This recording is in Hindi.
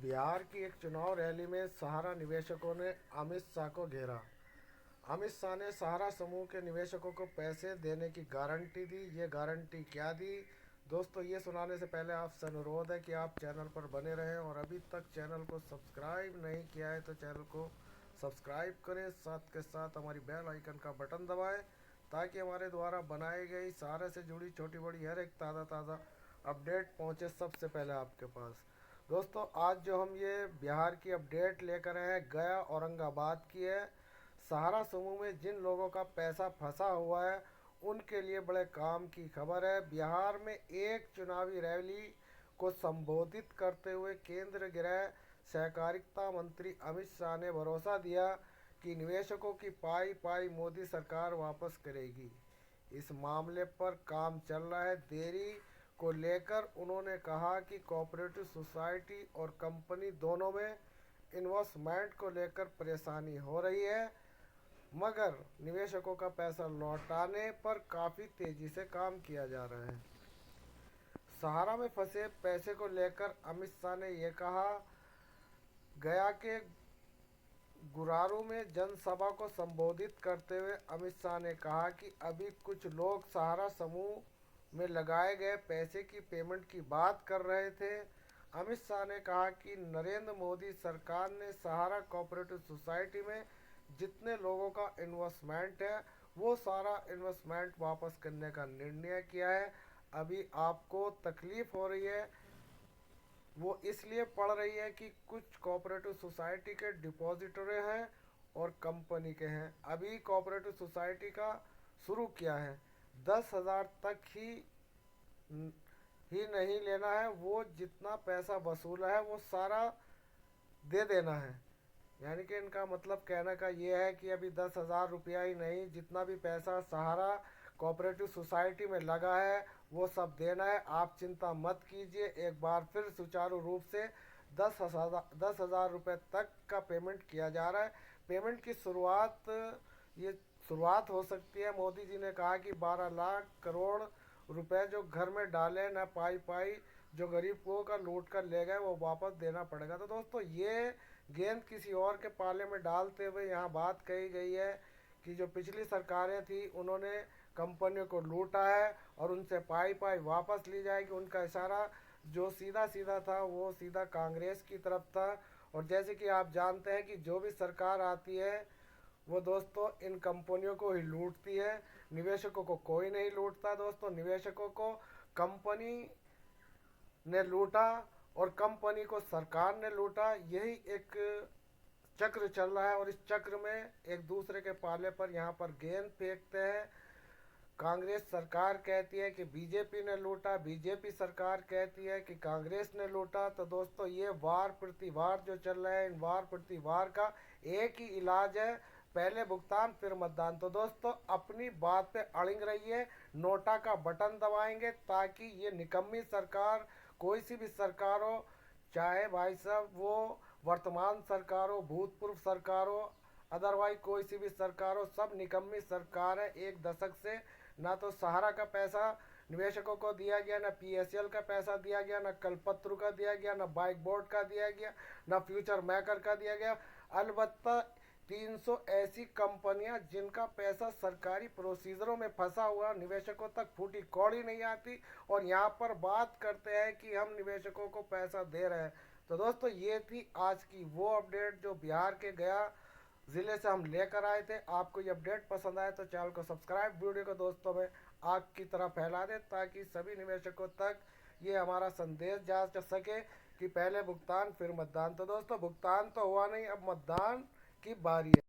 बिहार की एक चुनाव रैली में सहारा निवेशकों ने अमित शाह को घेरा। अमित शाह ने सहारा समूह के निवेशकों को पैसे देने की गारंटी दी। ये गारंटी क्या दी दोस्तों, ये सुनाने से पहले आपसे अनुरोध है कि आप चैनल पर बने रहें और अभी तक चैनल को सब्सक्राइब नहीं किया है तो चैनल को सब्सक्राइब करें, साथ के साथ हमारी बेल आइकन का बटन दबाएं ताकि हमारे द्वारा बनाई गई सहारा से जुड़ी छोटी बड़ी हर एक ताज़ा अपडेट पहुंचे सबसे पहले आपके पास। दोस्तों, आज जो हम ये बिहार की अपडेट लेकर आए हैं गया औरंगाबाद की है। सहारा समूह में जिन लोगों का पैसा फंसा हुआ है उनके लिए बड़े काम की खबर है। बिहार में एक चुनावी रैली को संबोधित करते हुए केंद्रीय गृह सहकारिता मंत्री अमित शाह ने भरोसा दिया कि निवेशकों की पाई पाई मोदी सरकार वापस करेगी। इस मामले पर काम चल रहा है। देरी को लेकर उन्होंने कहा कि कोऑपरेटिव सोसाइटी और कंपनी दोनों में इन्वेस्टमेंट को लेकर परेशानी हो रही है, मगर निवेशकों का पैसा लौटाने पर काफ़ी तेज़ी से काम किया जा रहा है। सहारा में फंसे पैसे को लेकर अमित शाह ने यह कहा। गया के गुरारू में जनसभा को संबोधित करते हुए अमित शाह ने कहा कि अभी कुछ लोग सहारा समूह में लगाए गए पैसे की पेमेंट की बात कर रहे थे। अमित शाह ने कहा कि नरेंद्र मोदी सरकार ने सहारा कोऑपरेटिव सोसाइटी में जितने लोगों का इन्वेस्टमेंट है वो सारा इन्वेस्टमेंट वापस करने का निर्णय किया है। अभी आपको तकलीफ़ हो रही है वो इसलिए पड़ रही है कि कुछ कोऑपरेटिव सोसाइटी के डिपॉजिटरी हैं और कंपनी के हैं। अभी कोऑपरेटिव सोसाइटी का शुरू किया है, 10,000 तक ही नहीं लेना है, वो जितना पैसा वसूला है वो सारा दे देना है। यानी कि इनका मतलब कहने का ये है कि अभी 10,000 रुपया ही नहीं, जितना भी पैसा सहारा कोऑपरेटिव सोसाइटी में लगा है वो सब देना है। आप चिंता मत कीजिए, एक बार फिर सुचारू रूप से 10,000 रुपये तक का पेमेंट किया जा रहा है। पेमेंट की शुरुआत हो सकती है। मोदी जी ने कहा कि 12 लाख करोड़ रुपए जो घर में डाले न पाई पाई जो गरीबों का लूट कर ले गए वो वापस देना पड़ेगा। तो दोस्तों, ये गेंद किसी और के पाले में डालते हुए यहाँ बात कही गई है कि जो पिछली सरकारें थी उन्होंने कंपनियों को लूटा है और उनसे पाई पाई वापस ली जाएगी। उनका इशारा जो सीधा सीधा था वो सीधा कांग्रेस की तरफ था। और जैसे कि आप जानते हैं कि जो भी सरकार आती है वो दोस्तों इन कंपनियों को ही लूटती है, निवेशकों को कोई नहीं लूटता। दोस्तों, निवेशकों को कंपनी ने लूटा और कंपनी को सरकार ने लूटा। यही एक चक्र चल रहा है और इस चक्र में एक दूसरे के पाले पर यहाँ पर गेंद फेंकते हैं। कांग्रेस सरकार कहती है कि बीजेपी ने लूटा, बीजेपी सरकार कहती है कि कांग्रेस ने लूटा। तो दोस्तों, ये वार प्रतिवार जो चल रहा है, इन वार प्रतिवार का एक ही इलाज है, पहले भुगतान फिर मतदान। तो दोस्तों, अपनी बात पे अड़िग रहिए, नोटा का बटन दबाएंगे ताकि ये निकम्मी सरकार, कोई सी भी सरकार हो, चाहे भाई साहब वो वर्तमान सरकार हो, भूतपूर्व सरकार हो, अदरवाइज कोई सी भी सरकार हो, सब निकम्मी सरकार है। एक दशक से ना तो सहारा का पैसा निवेशकों को दिया गया, ना पीएसएल का पैसा दिया गया, ना कल्पत्रु का दिया गया, ना बाइक बोर्ड का दिया गया, ना फ्यूचर मेकर का दिया गया। अलबत्ता 300 ऐसी कंपनियां जिनका पैसा सरकारी प्रोसीजरों में फंसा हुआ, निवेशकों तक फूटी कौड़ी नहीं आती और यहाँ पर बात करते हैं कि हम निवेशकों को पैसा दे रहे हैं। तो दोस्तों, ये थी आज की वो अपडेट जो बिहार के गया ज़िले से हम लेकर आए थे। आपको ये अपडेट पसंद आए तो चैनल को सब्सक्राइब, वीडियो को दोस्तों में आग की तरह फैला दें ताकि सभी निवेशकों तक ये हमारा संदेश जा सके कि पहले भुगतान फिर मतदान। तो दोस्तों, भुगतान तो हुआ नहीं, अब मतदान की बारी है।